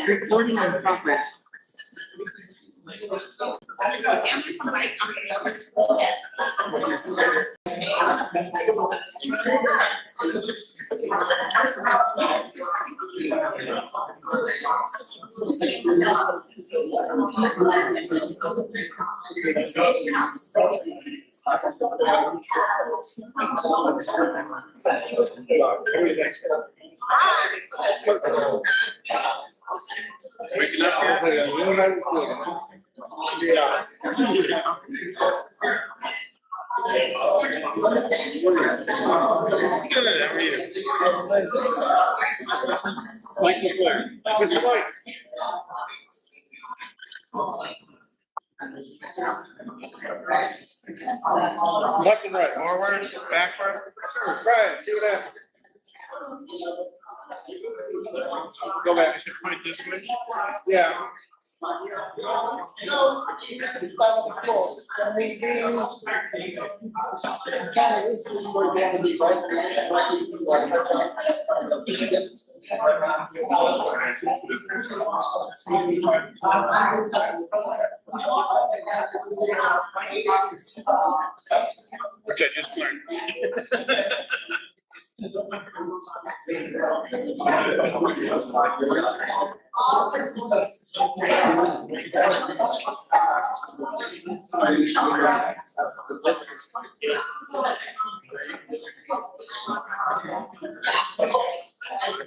Recording in progress. Waking up yet? Yeah. Good, how are you? Mike LeClaire. Mr. Mike. Left and right, forward, backward. Try it, see what happens. Go back, I should point this way. Yeah. Which I just learned. I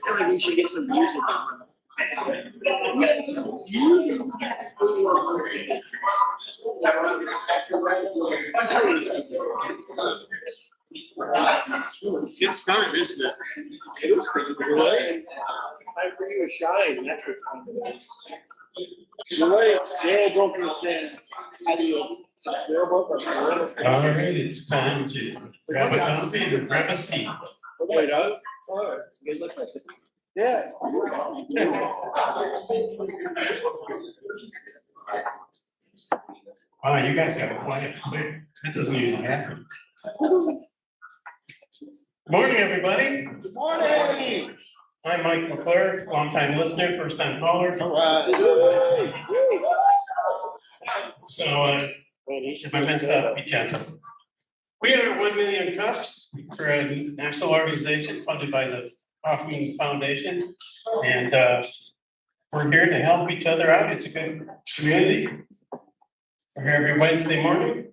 feel like we should get some music on. It's time, isn't it? Really? Time for you to shine, that's what time it is. They're all broken the stands. How do you? They're both. All right, it's time to grab a coffee and grab a seat. Everybody does? Oh, you guys look nice. Yeah. Wow, you guys have a quiet clear. That doesn't usually happen. Morning, everybody. Good morning. I'm Mike McClure, longtime listener, first time caller. All right. So if I mess up, be gentle. We are 1 Million Cups. We're a national organization funded by the Hoffman Foundation. And we're here to help each other out. It's a good community. We're here every Wednesday morning.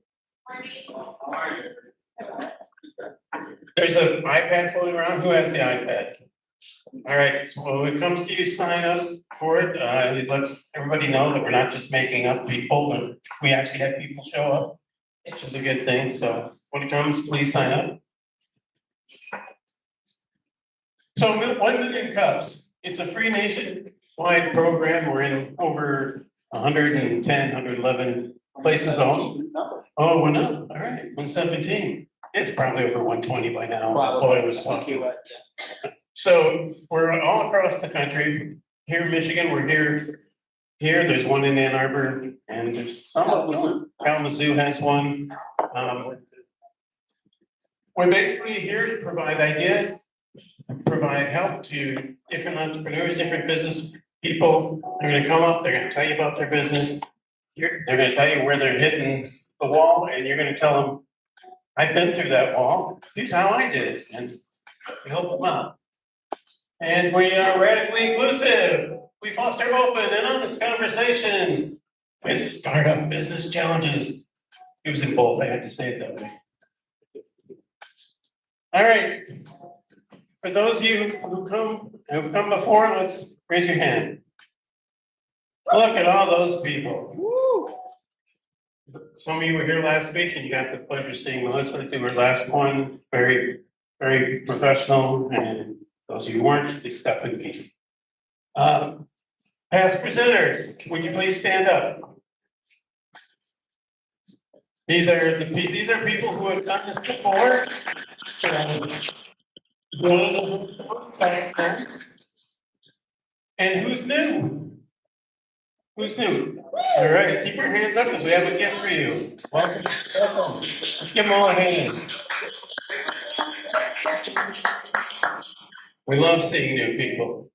There's an iPad floating around. Who has the iPad? All right, so when it comes to you sign up for it, it lets everybody know that we're not just making up people, but we actually have people show up, which is a good thing. So when it comes, please sign up. So 1 Million Cups, it's a free nationwide program. We're in over 110, 111 places on. Oh, we're not, all right, 117. It's probably over 120 by now. Boy, it was lucky. So we're all across the country. Here in Michigan, we're here. There's one in Ann Arbor, and there's some of them. Kalamazoo has one. We're basically here to provide ideas, provide help to different entrepreneurs, different business people. They're gonna come up, they're gonna tell you about their business. They're gonna tell you where they're hitting the wall, and you're gonna tell them, I've been through that wall. Here's how I did it, and you help them out. And we are radically inclusive. We foster open and honest conversations with startup business challenges. It was in both, I had to say it that way. All right. For those of you who've come before, let's raise your hand. Look at all those people. Woo. Some of you were here last week and you got the pleasure of seeing Melissa do her last one. Very, very professional. And those of you who weren't, you step with me. Past presenters, would you please stand up? These are people who have done this before. And who's new? Who's new? All right, keep your hands up because we have a gift for you. Welcome. Let's give them all a hand. We love seeing new people.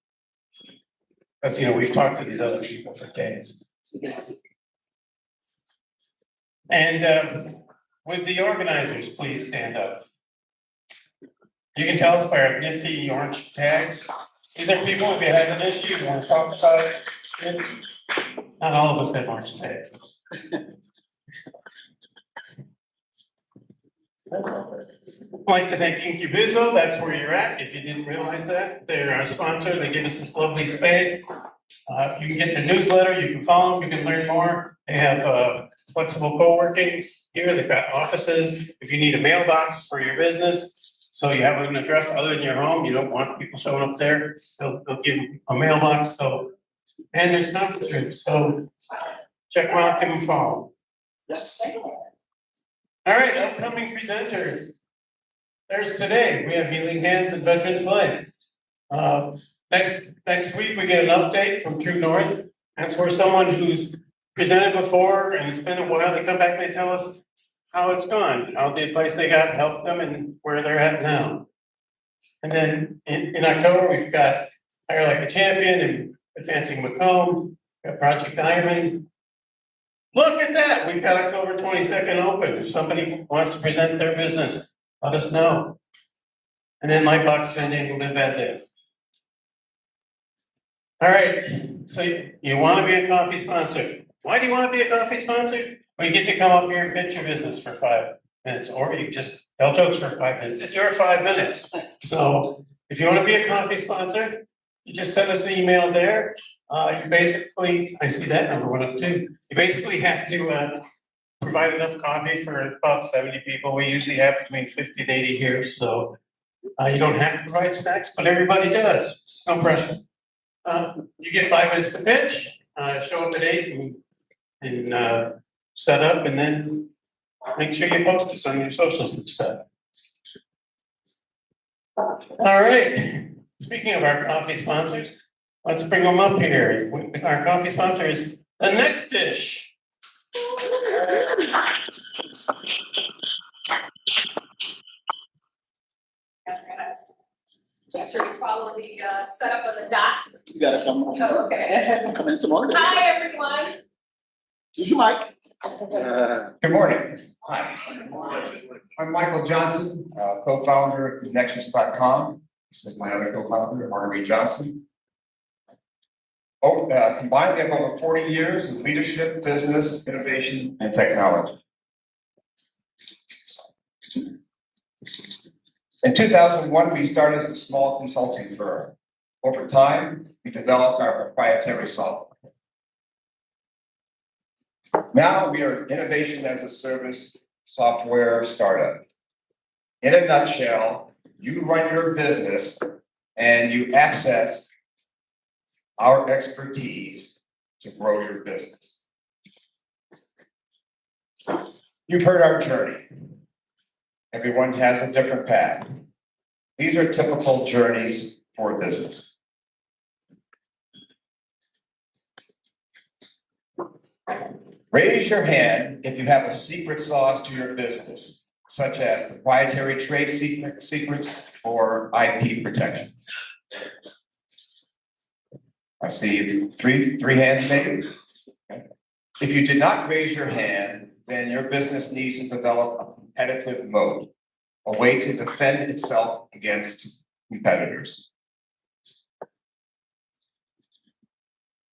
Because, we've talked to these other people for days. And would the organizers please stand up? You can tell us by our nifty orange tags. These are people, if you have an issue, you want to talk about it. Not all of us have orange tags. I'd like to thank Incubizo, that's where you're at, if you didn't realize that. They're our sponsor, they give us this lovely space. You can get their newsletter, you can follow them, you can learn more. They have flexible co-working here, they've got offices. If you need a mailbox for your business, so you have an address other than your home, you don't want people showing up there, they'll give you a mailbox, so. And there's conference rooms, so check them out, give them a follow. Yes. All right, upcoming presenters. There's today, we have Healing Hands and Veterans Life. Next week, we get an update from True North. That's where someone who's presented before and it's been a while, they come back, they tell us how it's gone, how the advice they got helped them and where they're at now. And then in October, we've got Hire Like a Champion and Advancing Macomb, got Project Diamond. Look at that, we've got October 22nd open. If somebody wants to present their business, let us know. And then Lightbox Vending, Live As If. All right, so you want to be a coffee sponsor. Why do you want to be a coffee sponsor? Well, you get to come up here and pitch your business for 5 minutes, or you just tell jokes for 5 minutes. It's your 5 minutes. So if you want to be a coffee sponsor, you just send us an email there. You basically, I see that number went up too. You basically have to provide enough coffee for about 70 people. We usually have between 50 to 80 here, so you don't have to provide snacks, but everybody does. No pressure. You get 5 minutes to pitch, show up at 8 and set up, and then make sure you post us on your socials and stuff. All right, speaking of our coffee sponsors, let's bring them up here. Our coffee sponsor is The Next Dish. Make sure you follow the setup of the dot. You gotta come, Oh, okay. come in some more. Hi, everyone. Use your mic. Good morning. Hi. I'm Michael Johnson, co-founder of TheNexus.com. This is my other co-founder, Marguerite Johnson. Combined, we have over 40 years of leadership, business, innovation, and technology. In 2001, we started as a small consulting firm. Over time, we developed our proprietary software. Now we are an innovation as a service software startup. In a nutshell, you run your business and you access our expertise to grow your business. You've heard our journey. Everyone has a different path. These are typical journeys for a business. Raise your hand if you have a secret sauce to your business, such as proprietary trade secrets or IP protection. I see three hands maybe. Okay. If you did not raise your hand, then your business needs to develop a competitive mode, a way to defend itself against competitors.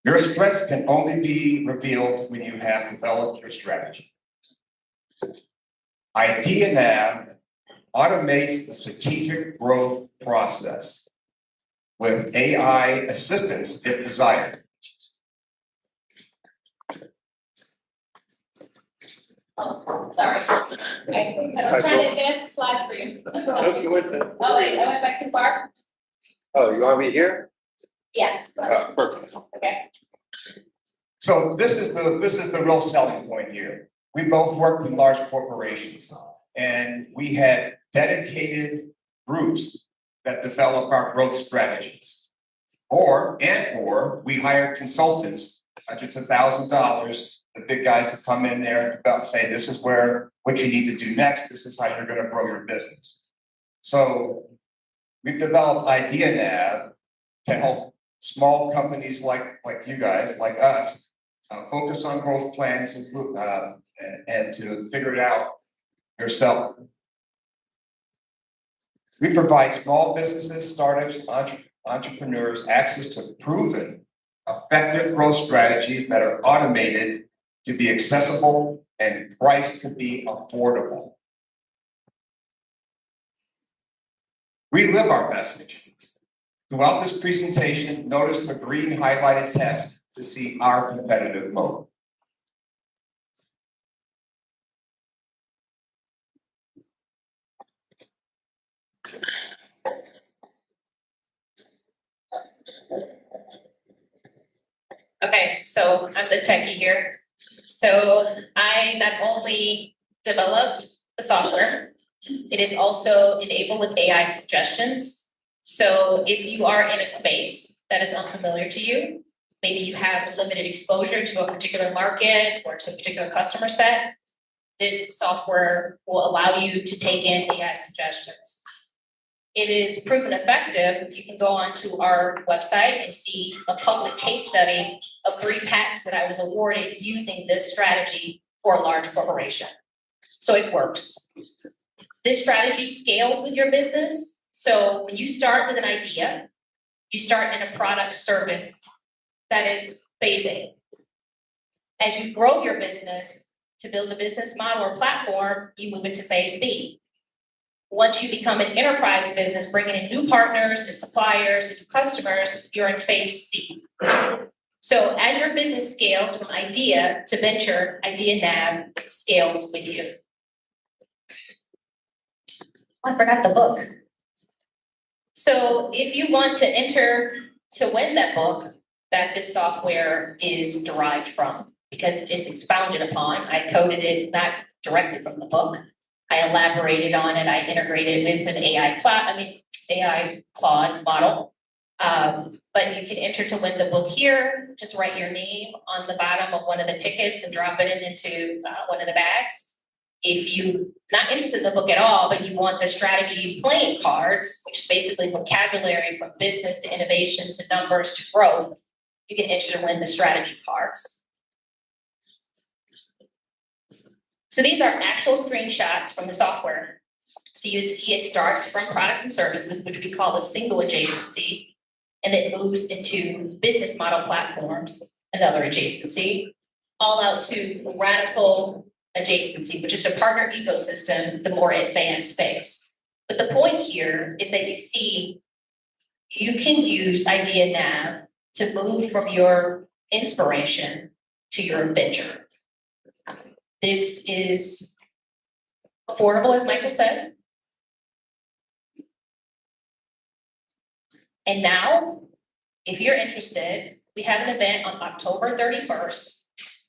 Your strengths can only be revealed when you have developed your strategy. IdeaNav automates the strategic growth process with AI assistance if desired. Oh, sorry. Okay, I was trying to advance the slides for you. Nope, you went there. Oh, wait, I went back too far? Oh, you want me here? Yeah, Oh, perfect. okay. So this is the real selling point here. We both worked in large corporations, and we had dedicated groups that develop our growth strategies. Or we hired consultants, hundreds of $1,000s, the big guys to come in there and say, this is what you need to do next. This is how you're going to grow your business. So we've developed IdeaNav to help small companies like you guys, like us, focus on growth plans and to figure it out yourself. We provide small businesses, startups, entrepreneurs access to proven, effective growth strategies that are automated to be accessible and priced to be affordable. We live our message. Throughout this presentation, notice the green highlighted text to see our competitive moat. Okay, so I'm the techie here. So I not only developed the software, it is also enabled with AI suggestions. So if you are in a space that is unfamiliar to you, maybe you have limited exposure to a particular market or to a particular customer set, this software will allow you to take in AI suggestions. It is proven effective. You can go onto our website and see a public case study of 3 patents that I was awarded using this strategy for a large corporation. So it works. This strategy scales with your business. So when you start with an idea, you start in a product service that is phasing. As you grow your business to build a business model or platform, you move into phase B. Once you become an enterprise business, bringing in new partners and suppliers and new customers, you're in phase C. So as your business scales from idea to venture, IdeaNav scales with you. I forgot the book. So if you want to enter to win that book that this software is derived from, because it's expounded upon, I coded it not directly from the book. I elaborated on it. I integrated with an AI Claude model. But you can enter to win the book here. Just write your name on the bottom of one of the tickets and drop it into one of the bags. If you're not interested in the book at all, but you want the strategy playing cards, which is basically vocabulary from business to innovation to numbers to growth, you can enter to win the strategy cards. So these are actual screenshots from the software. So you'd see it starts from products and services, which we call a single adjacency, and it moves into business model platforms, another adjacency, all out to radical adjacency, which is a partner ecosystem, the more advanced phase. But the point here is that you see you can use IdeaNav to move from your inspiration to your venture. This is affordable, as Michael said. And now, if you're interested, we have an event on October 31st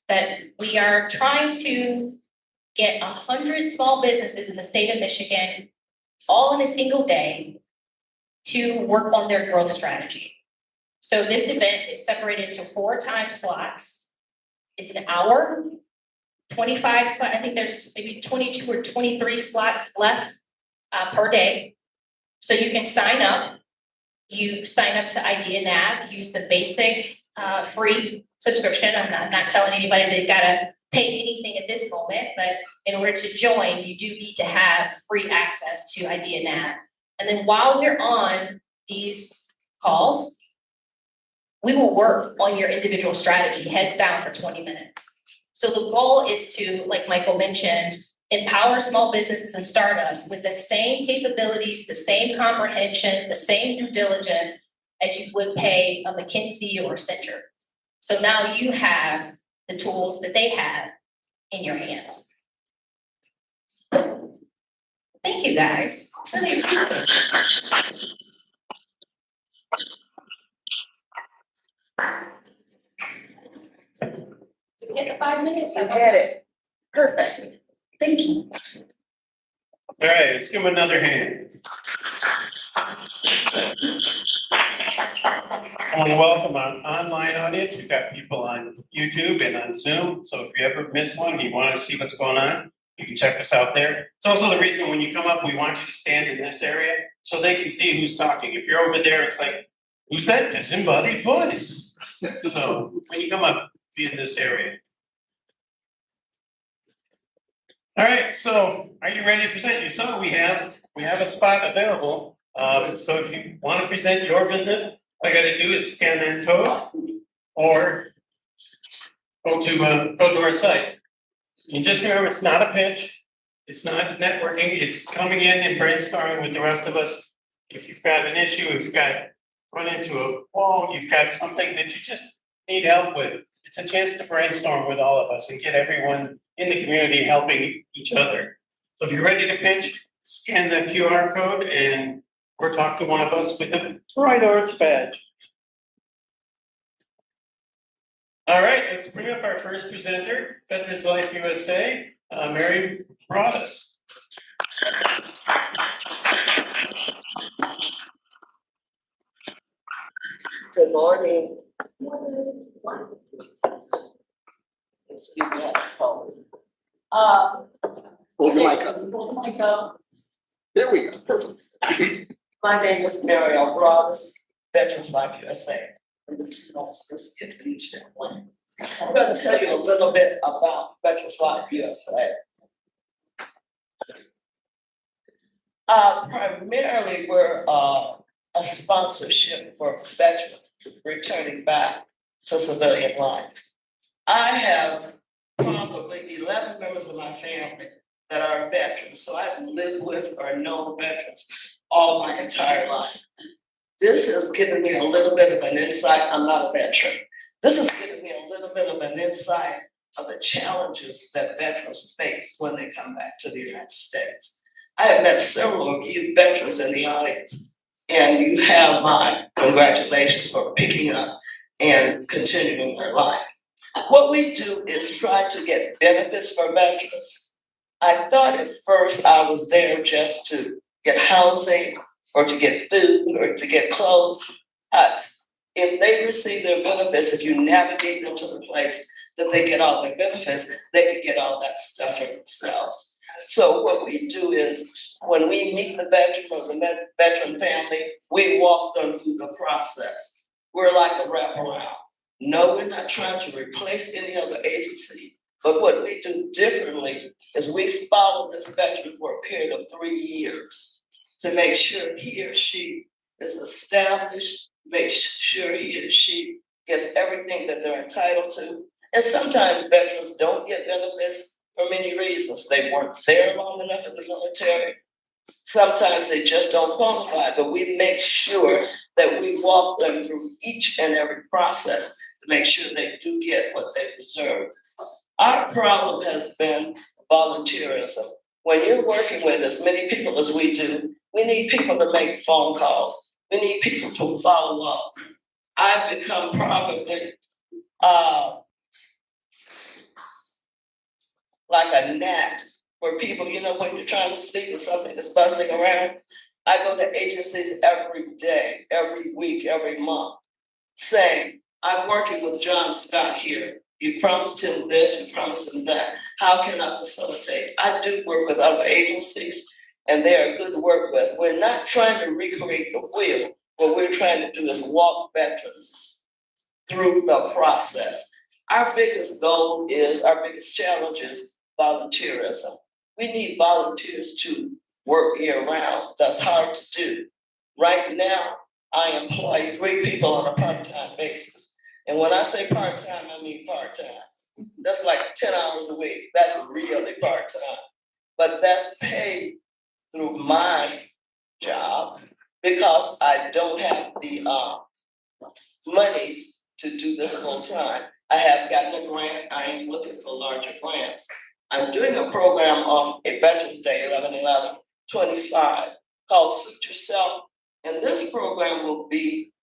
that we are trying to get 100 small businesses in the state of Michigan, all in a single day, to work on their growth strategy. So this event is separated into 4 time slots. It's an hour. 25 slots, I think there's maybe 22 or 23 slots left per day. So you can sign up. You sign up to IdeaNav, use the basic free subscription. I'm not telling anybody they've got to pay anything at this moment, but in order to join, you do need to have free access to IdeaNav. And then while we're on these calls, we will work on your individual strategy, heads down for 20 minutes. So the goal is to, like Michael mentioned, empower small businesses and startups with the same capabilities, the same comprehension, the same due diligence as you would pay a McKinsey or Accenture. So now you have the tools that they have in your hands. Thank you, guys. Really appreciate it. Did we get the 5 minutes? You had it. Perfect. Thank you. All right, let's give him another hand. I want to welcome our online audience. We've got people on YouTube and on Zoom. So if you ever miss one, you want to see what's going on, You can check us out there. It's also the reason when you come up, we want you to stand in this area so they can see who's talking. If you're over there, it's like, who's that disembodied voice? So when you come up, be in this area. All right, so are you ready to present yourself? We have a spot available. So if you want to present your business, all you gotta do is scan that code or go to our site. And just remember, it's not a pitch, it's not networking, it's coming in and brainstorming with the rest of us. If you've got an issue, if you've got run into a wall, you've got something that you just need help with, it's a chance to brainstorm with all of us and get everyone in the community helping each other. So if you're ready to pitch, scan the QR code and or talk to one of us with the bright orange badge. All right, let's bring up our first presenter, Veterans Life USA, Mary Broadus. Good morning. Excuse me, I have a phone. Hold your mic up. Hold the mic up. There we go, perfect. My name is Mary Broadus, Veterans Life USA. And this is also good to meet you. I'm going to tell you a little bit about Veterans Life USA. Primarily, we're a sponsorship for veterans returning back to civilian life. I have probably 11 members of my family that are veterans, so I've lived with or known veterans all my entire life. This has given me a little bit of an insight. I'm not a veteran. This has given me a little bit of an insight of the challenges that veterans face when they come back to the United States. I have met several of you veterans in the audience, and you have my congratulations for picking up and continuing their life. What we do is try to get benefits for veterans. I thought at first I was there just to get housing or to get food or to get clothes. But if they receive their benefits, if you navigate them to the place that they get all their benefits, they can get all that stuff for themselves. So what we do is when we meet the veteran or the veteran family, we walk them through the process. We're like a wraparound. No, we're not trying to replace any other agency, but what we do differently is we follow this veteran for a period of 3 years to make sure he or she is established, make sure he or she gets everything that they're entitled to. And sometimes veterans don't get benefits for many reasons. They weren't there long enough in the military. Sometimes they just don't qualify, but we make sure that we walk them through each and every process to make sure they do get what they deserve. Our problem has been volunteerism. When you're working with as many people as we do, we need people to make phone calls. We need people to follow up. I've become probably like a gnat for people, you know, when you're trying to speak with something that's buzzing around. I go to agencies every day, every week, every month, saying, I'm working with John Scott here. You promised him this, you promised him that. How can I facilitate? I do work with other agencies, and they are good to work with. We're not trying to recreate the wheel. What we're trying to do is walk veterans through the process. Our biggest goal is, our biggest challenge is volunteerism. We need volunteers to work year round. That's hard to do. Right now, I employ 3 people on a part-time basis. And when I say part-time, I mean part-time. That's like 10 hours a week. That's really part-time. But that's paid through my job because I don't have the monies to do this full-time. I have gotten a grant. I am looking for larger grants. I'm doing a program on a Veterans Day, 11/11/25, called Suit Yourself. And this program will be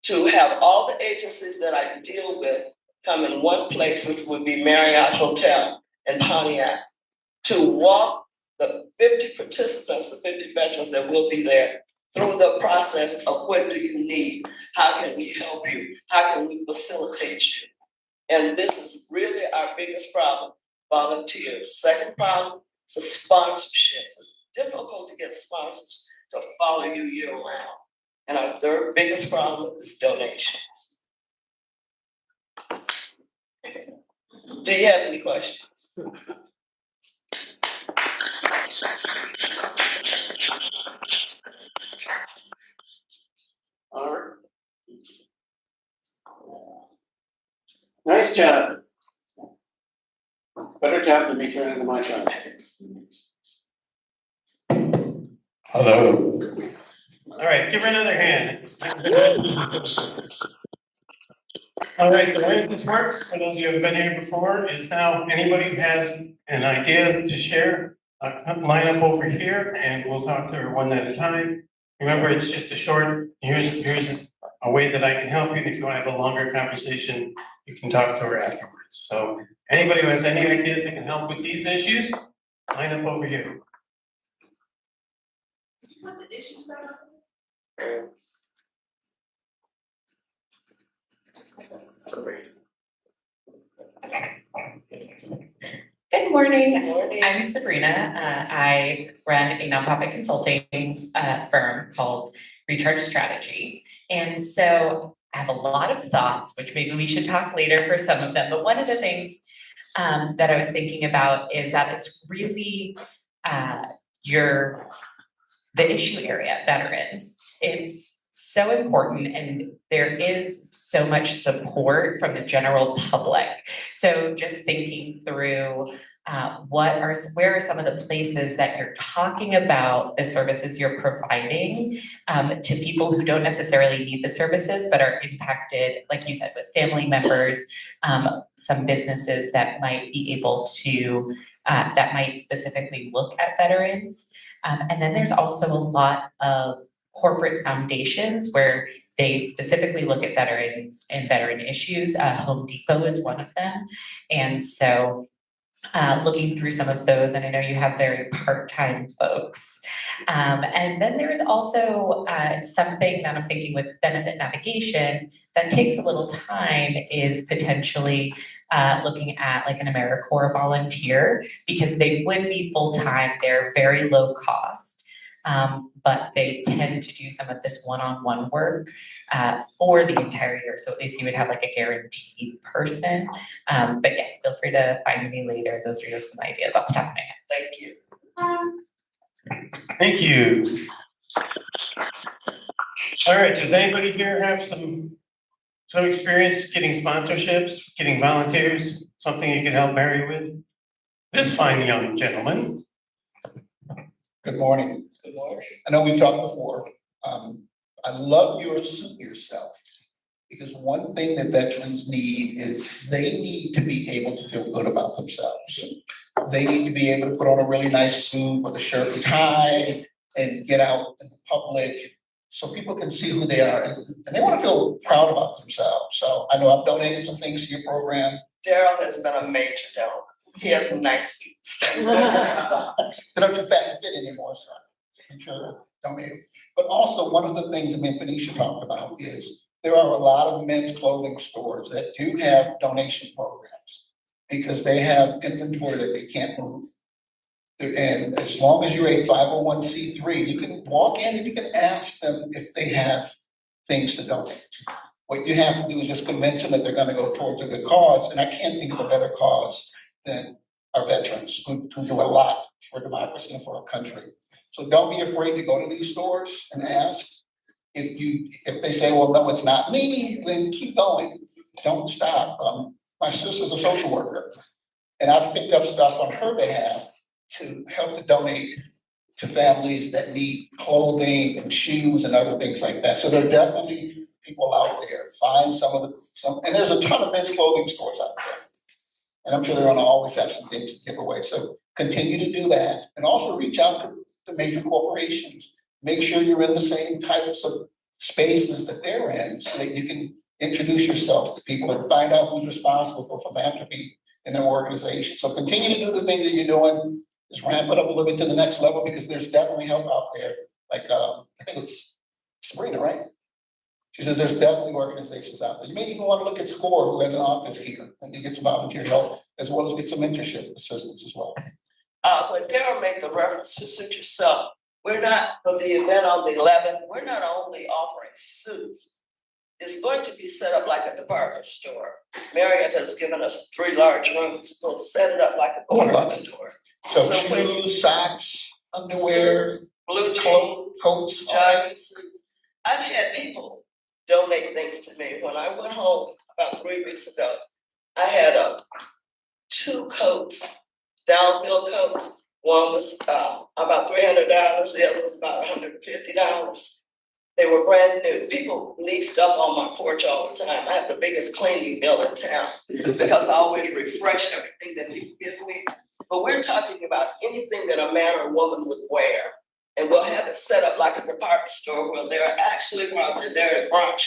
to have all the agencies that I deal with come in one place, which would be Marriott Hotel in Pontiac, to walk the 50 participants, the 50 veterans that will be there, through the process of what do you need? How can we help you? How can we facilitate you? And this is really our biggest problem, volunteers. Second problem the sponsorships. It's difficult to get sponsors to follow you year round. And our third biggest problem is donations. Do you have any questions? All right. Nice job. Better job than me turning to my job. Hello. All right, give her another hand. All right, the way this works, for those of you who have been here before, is now anybody who has an idea to share, line up over here and we'll talk to her one at a time. Remember, it's just a short, here's a way that I can help you. And if you want to have a longer conversation, you can talk to her afterwards. So anybody who has any ideas that can help with these issues, line up over here. Good morning. Good morning. I'm Sabrina. I run a nonprofit consulting firm called Recharge Strategy. And so I have a lot of thoughts, which maybe we should talk later for some of them. But one of the things that I was thinking about is that it's really the issue area, veterans. It's so important and there is so much support from the general public. So just thinking through where are some of the places that you're talking about the services you're providing to people who don't necessarily need the services but are impacted, like you said, with family members, some businesses that might be able to, that might specifically look at veterans. And then there's also a lot of corporate foundations where they specifically look at veterans and veteran issues. Home Depot is one of them. And so looking through some of those, and I know you have very part-time folks. And then there's also something that I'm thinking with benefit navigation that takes a little time is potentially looking at like an AmeriCorps volunteer, because they would be full-time, they're very low cost. But they tend to do some of this one-on-one work for the entire year. So at least you would have like a guaranteed person. But yes, feel free to find me later. Those are just some ideas off the top of my head. Thank you. Thank you. All right, does anybody here have some experience getting sponsorships, getting volunteers, something you could help Mary with? This fine young gentleman. Good morning. Good morning. I know we've talked before. I love your suit yourself, because one thing that veterans need is they need to be able to feel good about themselves. They need to be able to put on a really nice suit with a shirt and tie and get out in the public so people can see who they are, and they want to feel proud about themselves. So I know I've donated some things to your program. Daryl has been a major donor. He has some nice suits. They're not too fat to fit anymore, so make sure to donate them. But also, one of the things that me and Phoenicia talked about is there are a lot of men's clothing stores that do have donation programs because they have inventory that they can't move. And as long as you're a 501c3, you can walk in and you can ask them if they have things to donate. What you have to do is just convince them that they're going to go towards a good cause. And I can't think of a better cause than our veterans who do a lot for democracy and for our country. So don't be afraid to go to these stores and ask. If they say, well, no, it's not me, then keep going. Don't stop. My sister's a social worker, and I've picked up stuff on her behalf to help to donate to families that need clothing and shoes and other things like that. So there are definitely people out there. Find and there's a ton of men's clothing stores out there. And I'm sure they're gonna always have some things to give away. So continue to do that, and also reach out to the major corporations. Make sure you're in the same types of spaces that they're in so that you can introduce yourself to people and find out who's responsible for philanthropy in their organization. So continue to do the things that you're doing. Just ramp it up a little bit to the next level, because there's definitely help out there. Like, I think it's Sabrina, right? She says there's definitely organizations out there. You may even want to look at SCORE, who has an office here, and you get some volunteer help, as well as get some mentorship assistance as well. When Darryl made the reference to suit yourself, we're not, for the event on the 11th, we're not only offering suits. It's going to be set up like a department store. Marriott has given us 3 large rooms, we'll set it up like a Oh, I love department it. store. So So when- shoes, socks, underwear, Blue clothes, jeans, coats, all that. jogging suits. I've had people donate things to me. When I went home about 3 weeks ago, I had 2 coats, downfield coats. One was about $300, the other was about $150. They were brand new. People leave stuff on my porch all the time. I have the biggest cleaning bill in town because I always refresh everything that people give me. But we're talking about anything that a man or woman would wear. And we'll have it set up like a department store where they're actually, while they're there at brunch,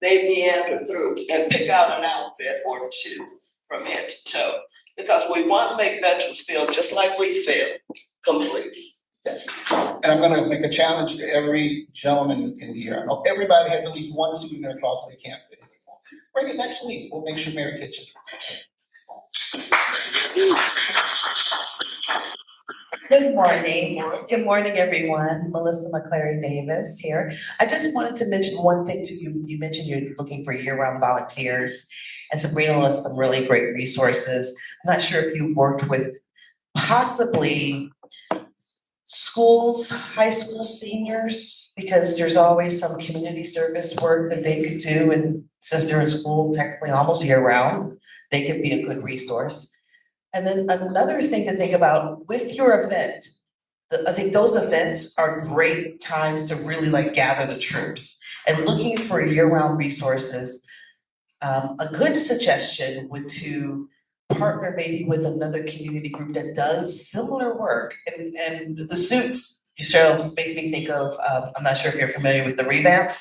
they meander through and pick out an outfit or 2 from head to toe. Because we want to make veterans feel just like we feel, complete. Yes. And I'm gonna make a challenge to every gentleman in here. I know everybody has at least one suit in their closet they can't fit anymore. Bring it next week. We'll make sure Mary gets it. Good morning. Good morning, everyone. Melissa McClary Davis here. I just wanted to mention one thing to you. You mentioned you're looking for year-round volunteers, and Sabrina lists some really great resources. I'm not sure if you worked with possibly schools, high school seniors, because there's always some community service work that they could do, and since they're in school technically almost year-round, they could be a good resource. And then another thing to think about with your event, I think those events are great times to really like gather the troops. And looking for year-round resources, a good suggestion would to partner maybe with another community group that does similar work. And the suits, Cheryl, makes me think of, I'm not sure if you're familiar with the Revamp.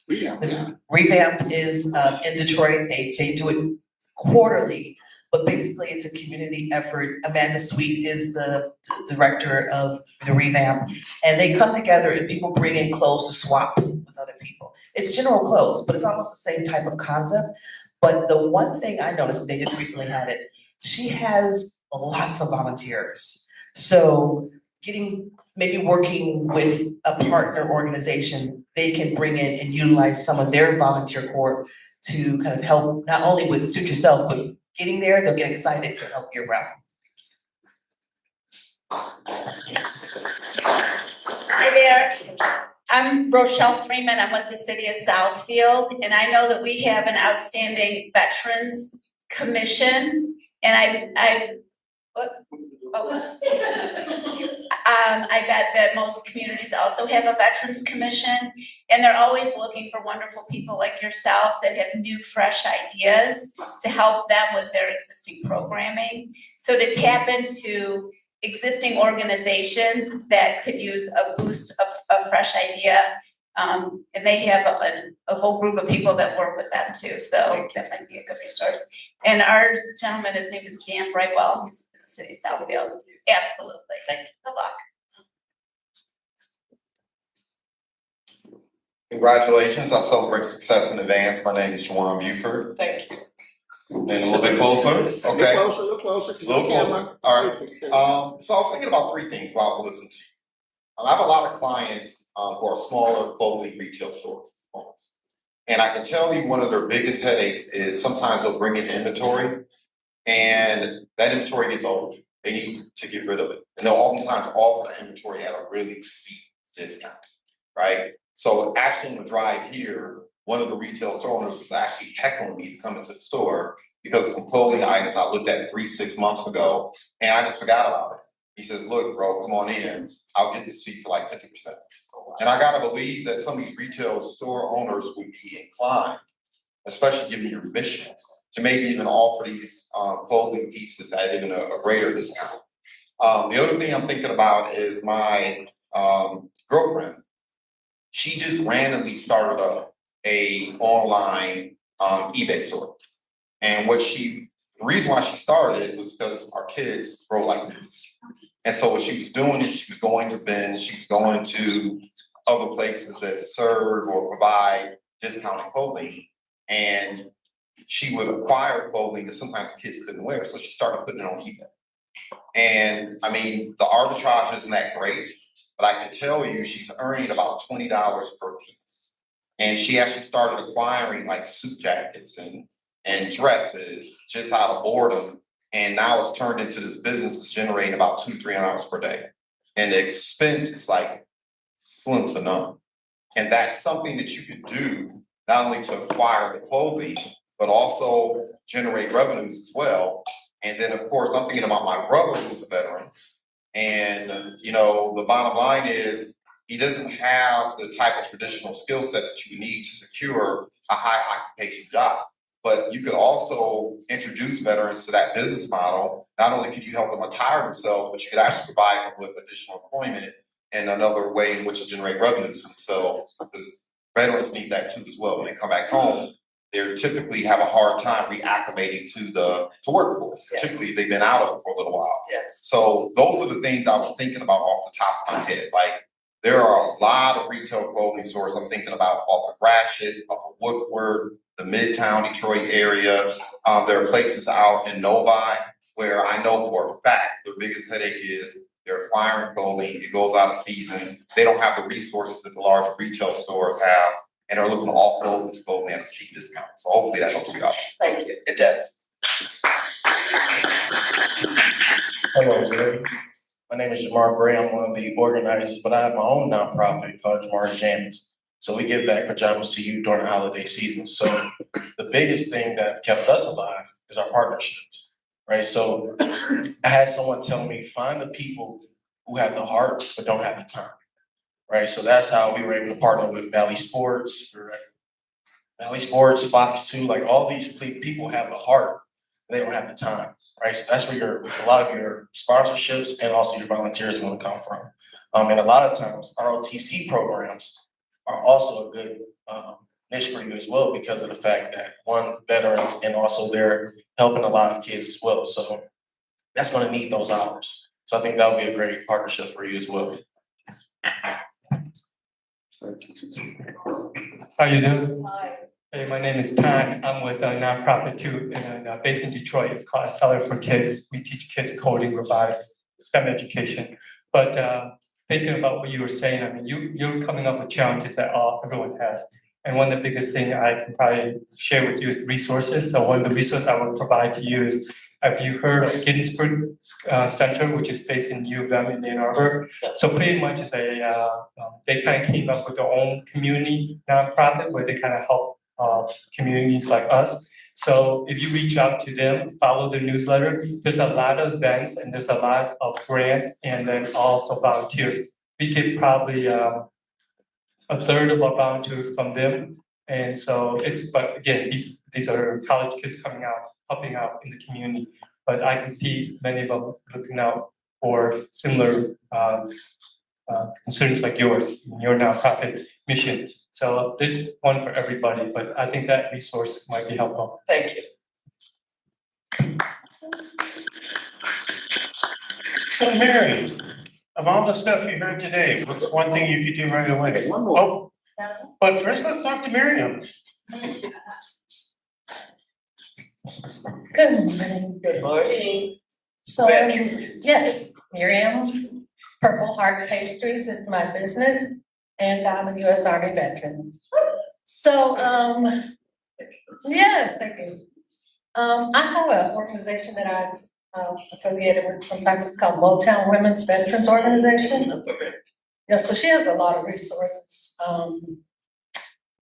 Revamp is in Detroit, they do it quarterly. But basically, it's a community effort. Amanda Sweet is the director of the Revamp. And they come together and people bring in clothes to swap with other people. It's general clothes, but it's almost the same type of concept. But the one thing I noticed, and they just recently had it, she has lots of volunteers. So maybe working with a partner organization, they can bring in and utilize some of their volunteer corps to kind of help not only with suit yourself, but getting there, they'll get excited to help you around. Hi there, I'm Rochelle Freeman, I'm with the city of Southfield, and I know that we have an outstanding Veterans Commission, and I bet that most communities also have a Veterans Commission, and they're always looking for wonderful people like yourselves that have new, fresh ideas to help them with their existing programming. So to tap into existing organizations that could use a boost of a fresh idea, and they have a whole group of people that work with them too, so that might be a good resource. And our gentleman, his name is Dan Brightwell, he's in the city of Southfield. Absolutely. Thank you. Good luck. Congratulations, I celebrate success in advance. My name is Juwan Buford. Thank you. And a little bit closer, okay? A little closer. A little closer, all right. So I was thinking about 3 things while I was listening to you. I have a lot of clients who are smaller clothing retail stores. And I can tell you one of their biggest headaches is sometimes they'll bring in inventory and that inventory gets old. They need to get rid of it. And they'll oftentimes offer the inventory at a really steep discount, right? So actually on the drive here, one of the retail store owners was actually heckling me to come into the store because of some clothing items I looked at 3-6 months ago and I just forgot about it. He says, look, bro, come on in. I'll get this to you for like 50%. And I gotta believe that some of these retail store owners would be inclined, especially given your mission, to maybe even offer these clothing pieces at even a greater discount. The other thing I'm thinking about is my girlfriend. She just randomly started up a online eBay store. And the reason why she started it was because our kids grow like babies. And so what she was doing is she was going to binge, she was going to other places that serve or provide discounted clothing. And she would acquire clothing that sometimes the kids couldn't wear. So she started putting it on eBay. And I mean, the arbitrage isn't that great, but I can tell you she's earning about $20 per piece. And she actually started acquiring like suit jackets and dresses just out of boredom. And now it's turned into this business that's generating about $200-300 per day. And the expense is like slim to none. And that's something that you could do not only to acquire the clothing, but also generate revenues as well. And then, of course, I'm thinking about my brother who's a veteran. And, you know, the bottom line is he doesn't have the type of traditional skill sets that you need to secure a high occupation job. But you could also introduce veterans to that business model. Not only could you help them retire themselves, but you could actually provide them with additional employment and another way in which to generate revenues for themselves, because veterans need that too as well. When they come back home, they typically have a hard time reacclimating to workforce, particularly if they've been out of it for a little while. Yes. So those are the things I was thinking about off the top of my head. Like, there are a lot of retail clothing stores I'm thinking about off of Gratiot, off of Woodward, the Midtown Detroit area. There are places out in Novi where I know for a fact the biggest headache is they're acquiring clothing, it goes out of season, they don't have the resources that the larger retail stores have, and are looking to offload this clothing at a steep discount. So hopefully that helps you out. Thank you, it does. Hello, Gary. My name is Jamar Gray. I'm one of the organizers, but I have my own nonprofit called Jamar's Jammies. So we give back pajamas to you during the holiday season. So the biggest thing that kept us alive is our partnerships, right? So I had someone tell me, find the people who have the heart but don't have the time, right? So that's how we were able to partner with Valley Sports, right? Valley Sports, Fox 2, like all these people have the heart, they don't have the time. Right, so that's where a lot of your sponsorships and also your volunteers are going to come from. And a lot of times, ROTC programs are also a good niche for you as well, because of the fact that one, veterans, and also they're helping a lot of kids as well. So that's going to need those hours. So I think that would be a great partnership for you as well. How you doing? Hi. Hey, my name is Tan. I'm with a nonprofit too, and based in Detroit. It's called Seller for Kids. We teach kids coding, robotics, STEM education. But thinking about what you were saying, I mean, you're coming up with challenges that everyone has. And one of the biggest thing I can probably share with you is resources. So one of the resources I would provide to you is, have you heard of Ginsburg Center, which is based in U of M in Ann Arbor? So pretty much it's they kind of came up with their own community nonprofit where they kind of help communities like us. So if you reach out to them, follow their newsletter, there's a lot of events and there's a lot of grants and then also volunteers. We get probably a third of our volunteers from them. And so but again, these are college kids coming out, helping out in the community. But I can see many of them looking out for similar concerns like yours, your nonprofit mission. So this one for everybody, but I think that resource might be helpful. Thank you. So Mary, of all the stuff you heard today, what's one thing you could do right away? One more. Oh, but first let's talk to Miriam. Good morning. Good morning. So, yes, Miriam, Purple Heart Pastries is my business, and I'm a US Army veteran. So, yes, thank you. I have an organization that I'm affiliated with. Sometimes it's called Motown Women's Veterans Organization. Yeah, so she has a lot of resources.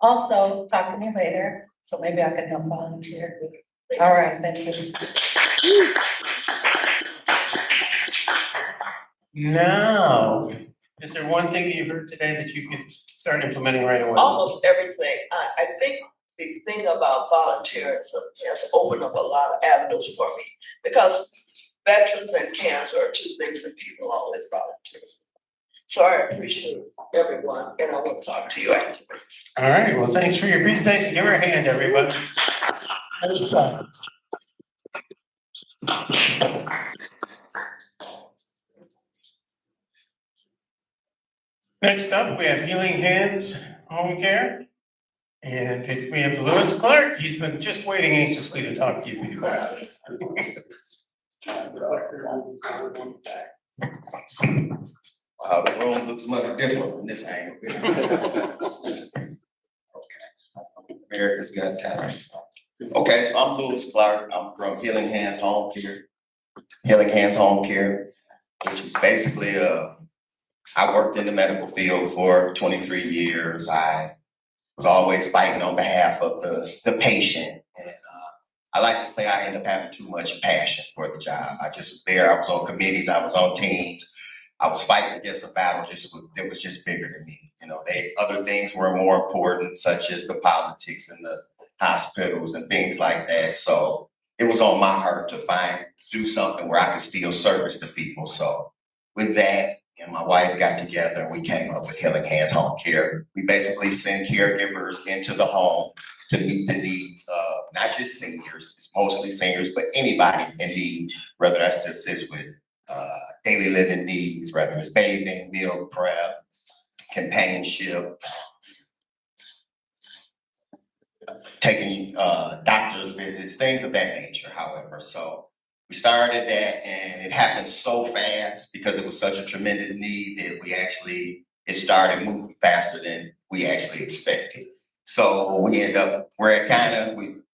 Also, talk to me later, so maybe I can help volunteer. All right, thank you. Now, is there one thing that you heard today that you could start implementing right away? Almost everything. I think the thing about volunteerism has opened up a lot of avenues for me, because veterans and cancer are two things that people always volunteer. So I appreciate everyone, and I will talk to you afterwards. All right, well, thanks for your presentation. Give her a hand, everybody. Next up, we have Healing Hands Home Care. And we have Lewis Clark. He's been just waiting anxiously to talk to you. Wow, the room looks much different from this angle. America's Got Talent. Okay, so I'm Louis Clark. I'm from Healing Hands Home Care. Healing Hands Home Care, which is basically I worked in the medical field for 23 years. I was always fighting on behalf of the patient. And I like to say I ended up having too much passion for the job. I just was there. I was on committees. I was on teams. I was fighting against a battle. It was just bigger than me. You know, other things were more important, such as the politics and the hospitals and things like that. So it was on my heart to do something where I could still service the people. So with that, and my wife got together and we came up with Healing Hands Home Care. We basically send caregivers into the home to meet the needs of not just seniors, it's mostly seniors, but anybody in need, whether that's to assist with daily living needs, whether it's bathing, meal prep, companionship, taking doctor's visits, things of that nature, however. So we started that and it happened so fast because it was such a tremendous need that it started moving faster than we actually expected. So we end up,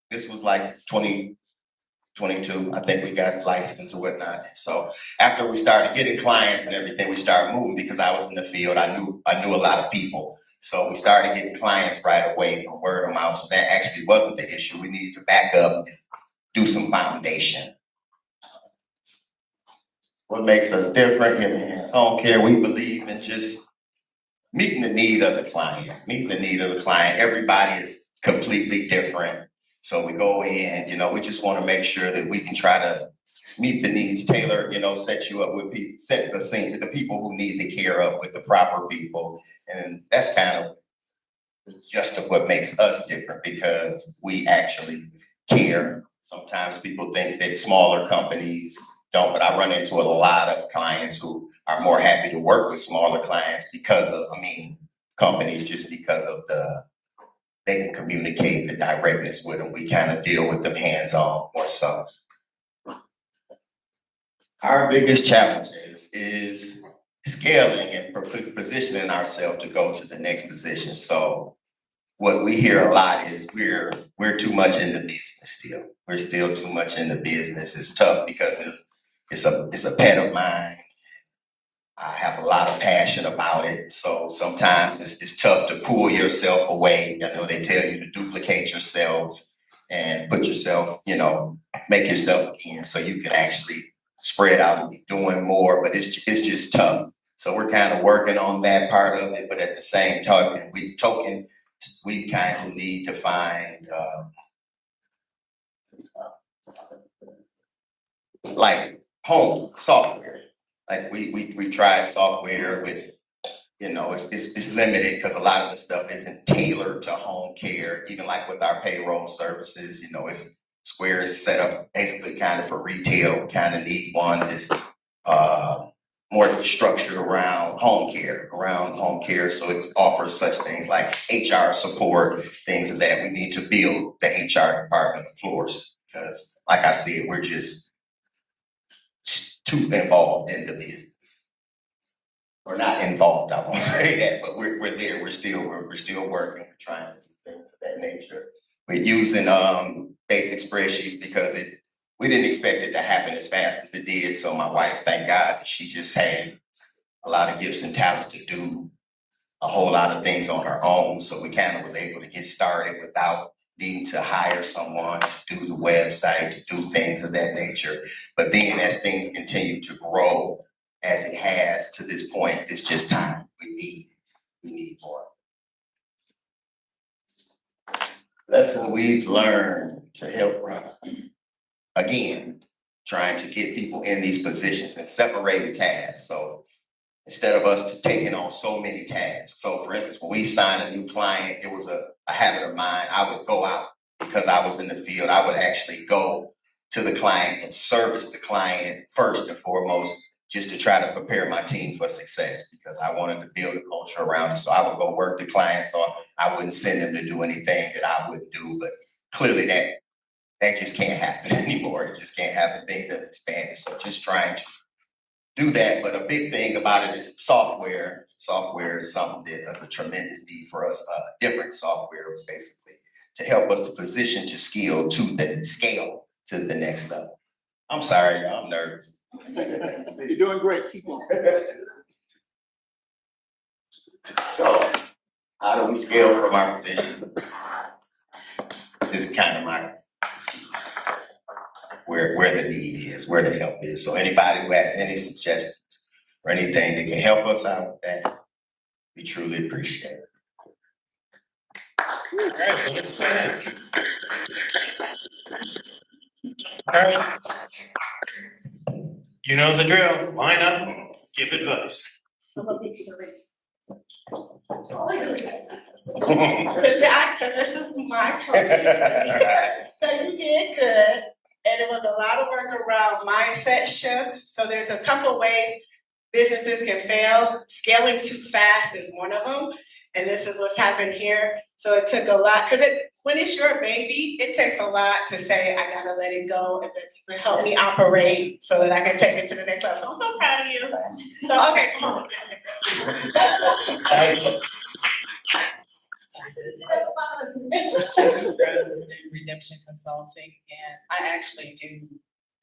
this was like 2022, I think we got licensed or whatnot. So after we started getting clients and everything, we started moving because I was in the field. I knew a lot of people. So we started getting clients right away from word of mouth. So that actually wasn't the issue. We needed to back up and do some foundation. What makes us different in Hands Home Care, we believe in just meeting the need of the client, Everybody is completely different. So we go in, we just want to make sure that we can try to meet the needs, tailor, set you up with people, set the scene, the people who need the care up with the proper people. And that's kind of just of what makes us different because we actually care. Sometimes people think that smaller companies don't, but I run into a lot of clients who are more happy to work with smaller clients companies just because of they can communicate the directness with them. We kind of deal with them hands-on more so. Our biggest challenge is scaling and positioning ourselves to go to the next position. So what we hear a lot is we're too much in the business still. We're still too much in the business. It's tough because it's a pet of mine. I have a lot of passion about it. So sometimes it's tough to pull yourself away. They tell you to duplicate yourself and put yourself, make yourself again so you can actually spread out and be doing more, but it's just tough. So we're kind of working on that part of it, but at the same token, we kind of need to find like home software. Like we tried software with, it's limited because a lot of the stuff isn't tailored to home care. Even like with our payroll services, it's Square is set up basically kind of for retail. Kind of need one that's more structured around home care. So it offers such things like HR support, things of that. We need to build the HR department, of course, because like I said, we're just too involved in the business. We're not involved, I won't say that, but we're there. We're still working. We're trying to do things of that nature. We're using basic spreadsheets because we didn't expect it to happen as fast as it did. So my wife, thank God that she just had a lot of gifts and talents to do a whole lot of things on her own. So we kind of was able to get started without needing to hire someone to do the website, to do things of that nature. But then as things continue to grow, as it has to this point, it's just time. We need more. Lesson we've learned to help again, trying to get people in these positions and separating tasks. So instead of us taking on so many tasks. So for instance, when we sign a new client, it was a habit of mine. I would go out because I was in the field. I would actually go to the client and service the client first and foremost, just to try to prepare my team for success because I wanted to build a culture around it. So I would go work the client so I wouldn't send them to do anything that I wouldn't do. But clearly that that just can't happen anymore. It just can't happen. Things have expanded. So just trying to do that. But a big thing about it is software. Software is something that is a tremendous need for us, different software basically to help us to position to scale to the next level. I'm sorry, y'all, I'm nervous. You're doing great, keep on. So how do we scale from our position? This is kind of my where the need is, where the help is. So anybody who has any suggestions or anything that can help us out with that, we truly appreciate it. All right, so let's try that. All right. You know the drill. Line up, give advice. Cause this is my trophy. So you did good, and it was a lot of work around mindset shift. So there's a couple ways businesses can fail. Scaling too fast is one of them, and this is what's happened here. So it took a lot, because when it's your baby, it takes a lot to say, I gotta let it go, and then people help me operate so that I can take it to the next level. So I'm so proud of you. So, okay, come on. Redemption Consulting, and I actually do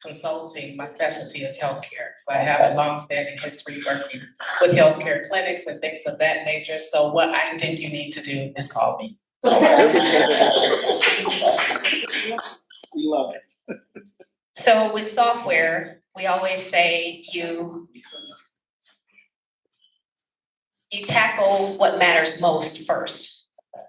consulting. My specialty is healthcare. So I have a long-standing history working with healthcare clinics and things of that nature. So what I think you need to do is call me. We love it. So with software, we always say you tackle what matters most first,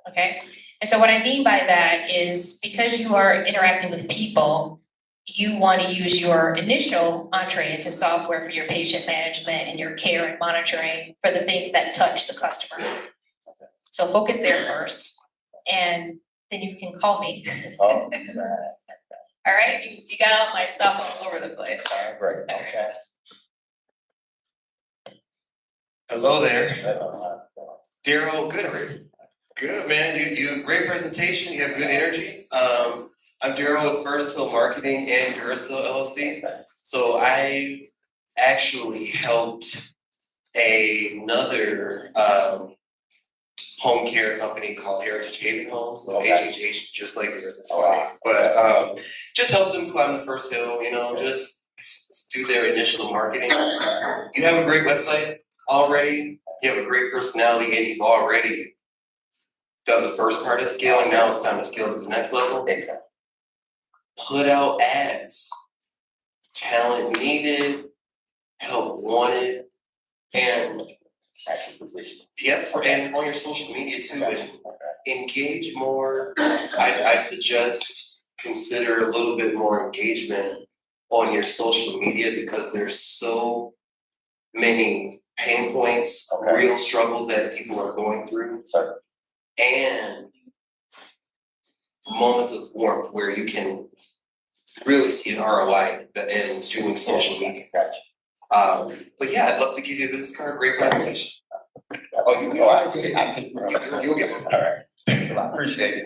okay? And so what I mean by that is because you are interacting with people, you want to use your initial entree into software for your patient management and your care and monitoring for the things that touch the customer. So focus there first, and then you can call me. Oh, All right, you got all my stuff all over the place. great, okay. Hello there. Daryl Goodrich. Good, man. You great presentation. You have good energy. I'm Daryl with First Hill Marketing and Duracell LLC. So I actually helped another home care company called Heritage Haven Homes, so HHH, just like yours, it's funny. But just help them climb the first hill, you know, just do their initial marketing. You have a great website already, you have a great personality, and you've already done the first part of scaling. Now it's time to scale to the next level. Exactly. Put out ads, talent needed, help wanted, and and on your social media too, and engage more. I'd suggest consider a little bit more engagement on your social media because there's so many pain points, real struggles that people are going through, and moments of warmth where you can really see an ROI in doing social media. But yeah, I'd love to give you a business card. Great presentation. Oh, you know, I can. you'll get one. All right. I appreciate it.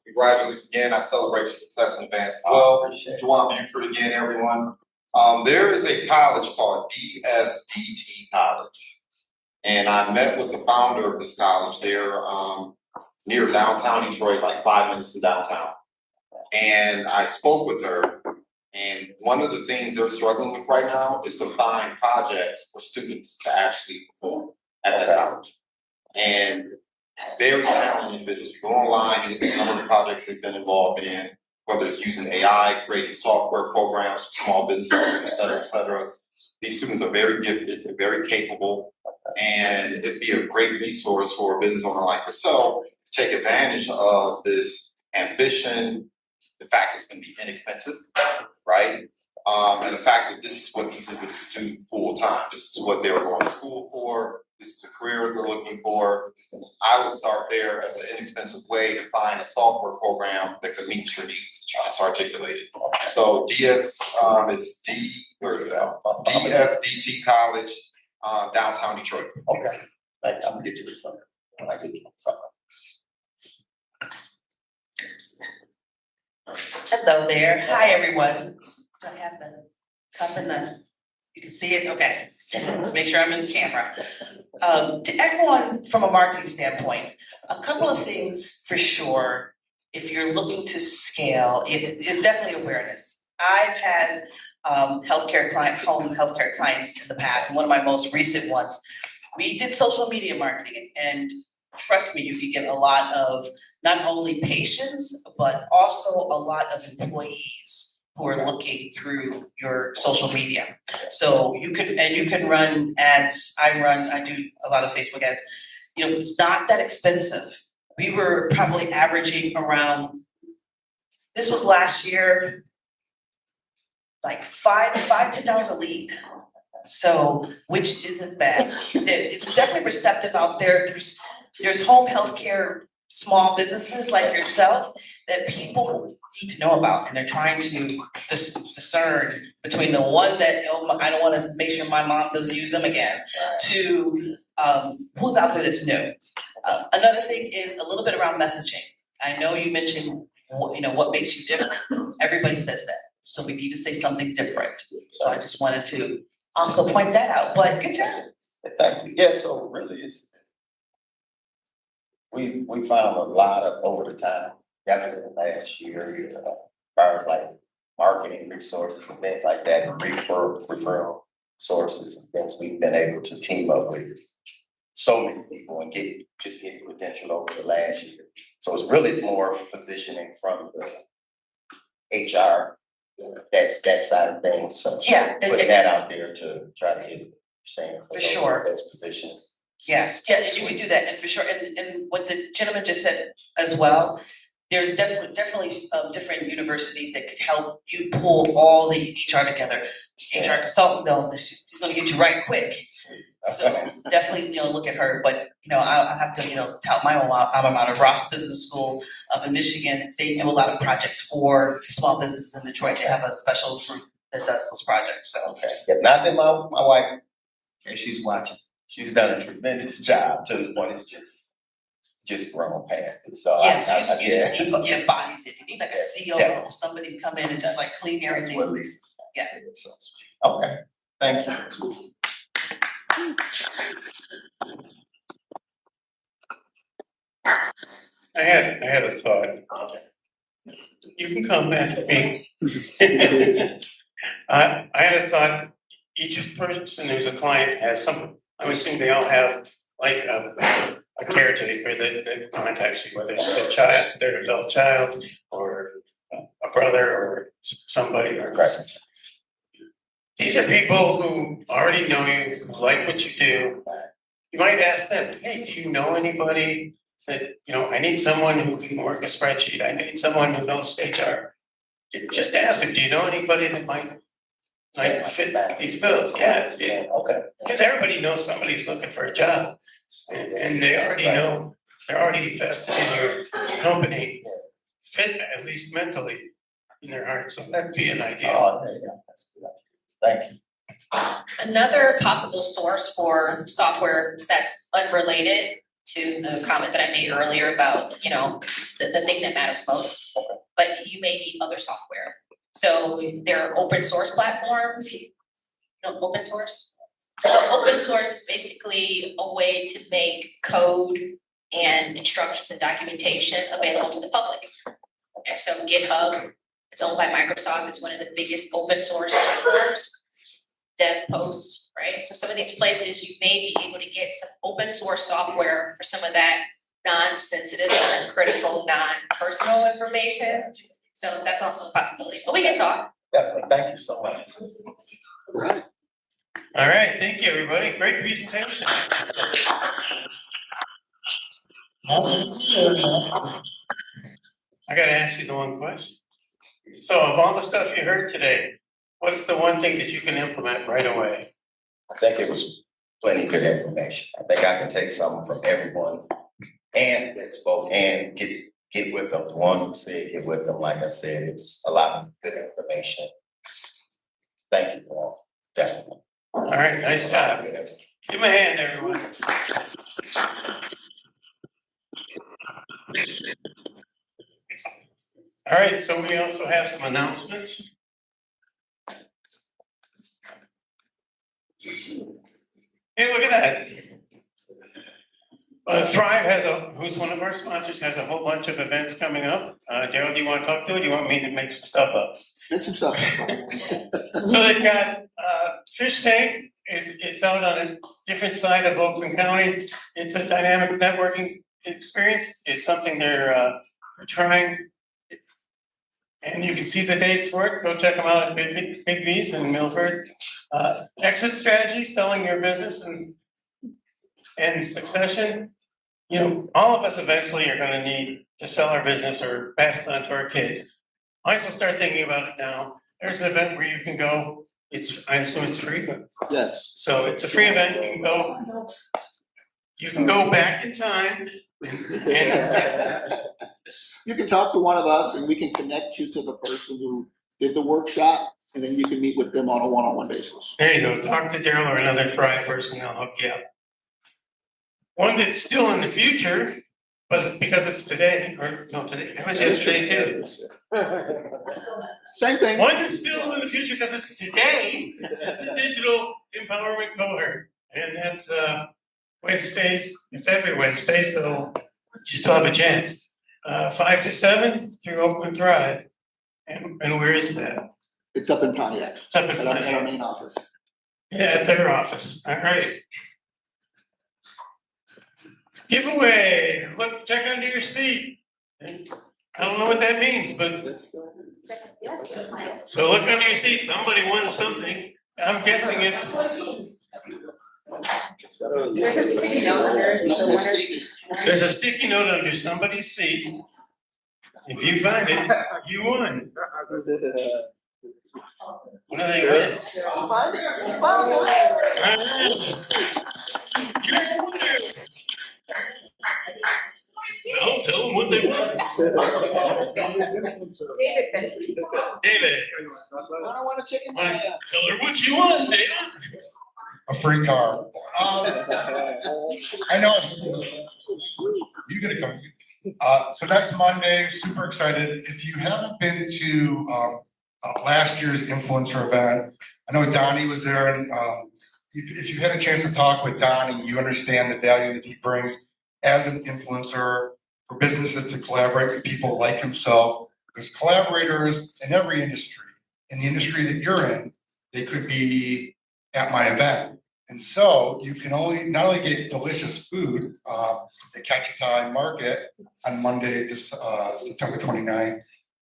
Congratulations again. I celebrate your success in advance as well. Juwan Buford again, everyone. There is a college called DSDT College. And I met with the founder of this college there near downtown Detroit, like 5 minutes from downtown. And I spoke with her. And one of the things they're struggling with right now is to find projects for students to actually perform at that college. And very talented individuals. You go online, you look at some of the projects they've been involved in, whether it's using AI, creating software programs for small businesses, et cetera, et cetera. These students are very gifted, they're very capable, and it'd be a great resource for a business owner like yourself to take advantage of this ambition, the fact it's going to be inexpensive, right? And the fact that this is what these individuals do full time. This is what they were going to school for. This is the career they're looking for. I would start there as an inexpensive way to find a software program that could meet your needs that you just articulated. So it's where is it at? DSDT College, downtown Detroit. Okay. I'm gonna get you the phone. When I get you the phone. Hello there. Hi, everyone. Do I have the cup in the, you can see it? Okay. Let's make sure I'm in the camera. To echo on from a marketing standpoint, a couple of things for sure. If you're looking to scale, it is definitely awareness. I've had home healthcare clients in the past, and one of my most recent ones, we did social media marketing, and trust me, you could get a lot of not only patients, but also a lot of employees who are looking through your social media. So you can run ads. I do a lot of Facebook ads. You know, it's not that expensive. We were probably averaging around, this was last year, like $5 to $10 a lead. So, which isn't bad. It's definitely receptive out there. There's home healthcare small businesses like yourself that people need to know about, and they're trying to discern between the one that, oh, I don't want to make sure my mom doesn't use them again, to who's out there that's new. Another thing is a little bit around messaging. I know you mentioned what makes you different. Everybody says that, so we need to say something different. So I just wanted to also point that out. But good job. Thank you. Yeah, so really it's, we found a lot of over the time, definitely the last year, as far as like marketing resources and things like that, and referral sources and things, we've been able to team up with so many people and get credentialed over the last year. So it's really more positioning from the HR, that's that side of things. So Yeah, putting that out there to try to get saying For sure. those positions. Yes, yeah, you would do that, and for sure, and what the gentleman just said as well, there's definitely different universities that could help you pull all the HR together. HR consultant, though, she's gonna get you right quick. So definitely, look at her, but, I have to, tout my own alma mater, Ross Business School up in Michigan. They do a lot of projects for small businesses in Detroit. They have a special group that does those projects, so. If not, then my wife, and she's watching, she's done a tremendous job to the point it's just grown past it, so. Yes, you just need bodies in, you need like a COO, somebody to come in and just like clean everything. That's what Lisa Yeah. said, so to speak. Okay, thank you. I had a thought. You can come after me. I had a thought, each person who's a client has some, I would assume they all have like a caretaker that contacts you, whether it's their adult child, or a brother, or somebody, or. These are people who already know you, who like what you do. You might ask them, hey, do you know anybody that, I need someone who can work a spreadsheet, I need someone who knows HR. Just ask them, do you know anybody that might fit these bills? Yeah. Okay. Because everybody knows somebody who's looking for a job, and they already know, they're already invested in your company, fit at least mentally in their heart, so that'd be an idea. Oh, yeah, that's good. Thank you. Another possible source for software that's unrelated to the comment that I made earlier about, the thing that matters most, but you may need other software. So there are open source platforms, open source. Open source is basically a way to make code and instructions and documentation available to the public. And so GitHub, it's owned by Microsoft, it's one of the biggest open source platforms. DevPost, right? So some of these places you may be able to get some open source software for some of that non-sensitive, non-critical, non-personal information. So that's also a possibility, but we can talk. Definitely, thank you so much. All right, thank you, everybody. Great presentation. I gotta ask you the one question. So of all the stuff you heard today, what is the one thing that you can implement right away? I think it was plenty good information. I think I can take something from everyone and that spoke and get with them. The ones who said get with them, like I said, it's a lot of good information. Thank you all, definitely. All right, nice job. Give him a hand, everyone. All right, so we also have some announcements. Hey, look at that. Thrive who's one of our sponsors, has a whole bunch of events coming up. Daryl, do you want to talk to it? Do you want me to make some stuff up? Make some stuff. So they've got fish tank. It's out on a different side of Oakland County. It's a dynamic networking experience. It's something they're trying. And you can see the dates for it. Go check them out at Big V's in Milford. Exit strategy, selling your business and succession. You know, all of us eventually are gonna need to sell our business or pass it on to our kids. Might as well start thinking about it now. There's an event where you can go. I assume it's free. Yes. So it's a free event. You can go back in time and You can talk to one of us and we can connect you to the person who did the workshop, and then you can meet with them on a one-on-one basis. there you go. Talk to Daryl or another Thrive person. They'll hook you up. One that's still in the future, but because it's today, or no, today, it was yesterday too. Same thing. One that's still in the future because it's today, is the digital empowerment cohort. And that's Wednesdays, it's every Wednesday, so you still have a chance. 5 to 7 through Oakland Thrive. And where is that? It's up in Pontiac. It's up in At our Pontiac. main office. Yeah, at their office. All right. Giveaway. Look, check under your seat. I don't know what that means, but so look under your seat. Somebody won something. I'm guessing it's. There's a sticky note under the winners. There's a sticky note under somebody's seat. If you find it, you won. What do they win? You're a winner. Well, tell them what they won. David. I want a chicken. Tell her what you won, David. A free car. I know. You get a car. So next Monday, super excited. If you haven't been to last year's influencer event, I know Donnie was there, and if you had a chance to talk with Donnie, you understand the value that he brings as an influencer for businesses to collaborate with people like himself. There's collaborators in every industry. In the industry that you're in, they could be at my event. And so you can not only get delicious food at Kachitai Market on Monday, this September 29th,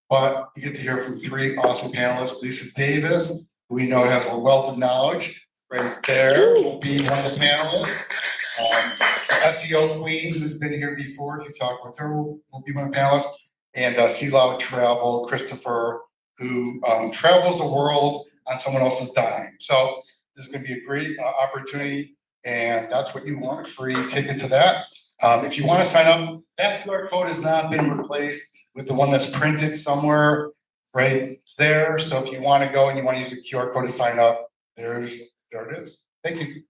but you get to hear from 3 awesome panelists. Lisa Davis, who we know has a wealth of knowledge, right there will be one of the panelists. The SEO queen, who's been here before, if you talk with her, will be one of the panelists. And Sea Loud Travel, Christopher, who travels the world on someone else's dime. So this is going to be a great opportunity, and that's what you want, a free ticket to that. If you want to sign up, that QR code has not been replaced with the one that's printed somewhere right there. So if you want to go and you want to use a QR code to sign up, there it is. Thank you.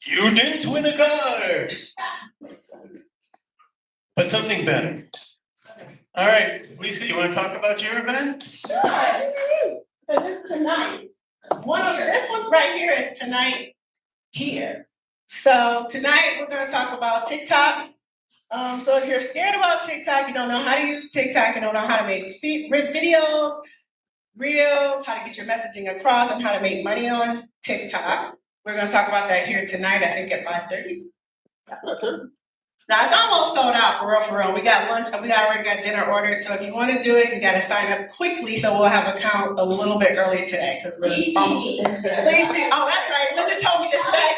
You didn't win a car. But something better. All right, Lisa, you want to talk about your event? Sure. So this is tonight. This one right here is tonight here. So tonight we're going to talk about TikTok. So if you're scared about TikTok, you don't know how to use TikTok, you don't know how to make videos, reels, how to get your messaging across, and how to make money on TikTok. We're going to talk about that here tonight, I think at 5:30. Now it's almost sold out for real. We got lunch, we already got dinner ordered. So if you want to do it, you got to sign up quickly. So we'll have a count a little bit early today because we're. Please see. Oh, that's right. Linda told me to say.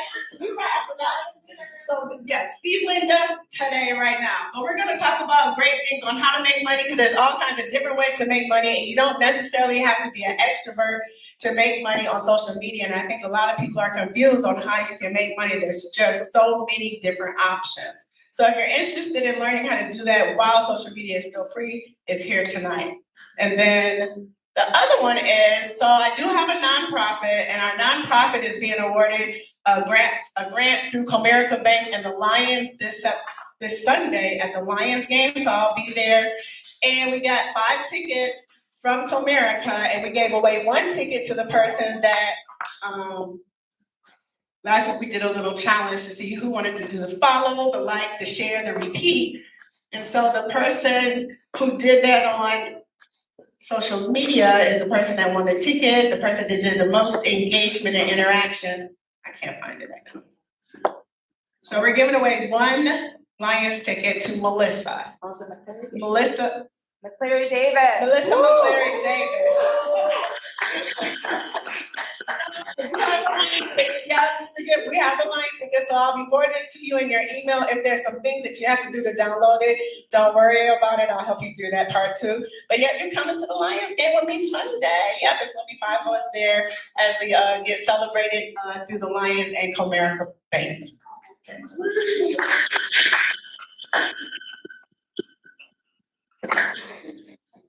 So yeah, see Linda today right now. But we're going to talk about great things on how to make money because there's all kinds of different ways to make money, and you don't necessarily have to be an extrovert to make money on social media. And I think a lot of people are confused on how you can make money. There's just so many different options. So if you're interested in learning how to do that while social media is still free, it's here tonight. And then the other one is, so I do have a nonprofit, and our nonprofit is being awarded a grant through Comerica Bank and the Lions this Sunday at the Lions game. So I'll be there And we got 5 tickets from Comerica, and we gave away 1 ticket to the person that, last week we did a little challenge to see who wanted to do the follow, the like, the share, the repeat. And so the person who did that on social media is the person that won the ticket, the person that did the most engagement and interaction. I can't find it right now. So we're giving away 1 Lions ticket to Melissa. Melissa McCleary Davis. Melissa McCleary Davis. Yeah, we have the Lions ticket, so I'll be forwarding it to you in your email. If there's some things that you have to do to download it, don't worry about it. I'll help you through that part too. But yeah, you're coming to the Lions game with me Sunday. Yep, it's gonna be 5 of us there as we get celebrated through the Lions and Comerica Bank.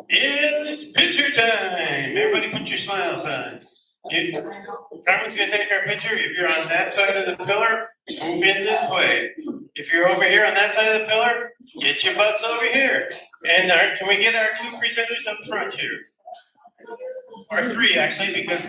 It's picture time. Everybody put your smiles on. Carmen's gonna take our picture. If you're on that side of the pillar, move in this way. If you're over here on that side of the pillar, get your butts over here. And can we get our 2 presenters up front here? Or 3 actually, because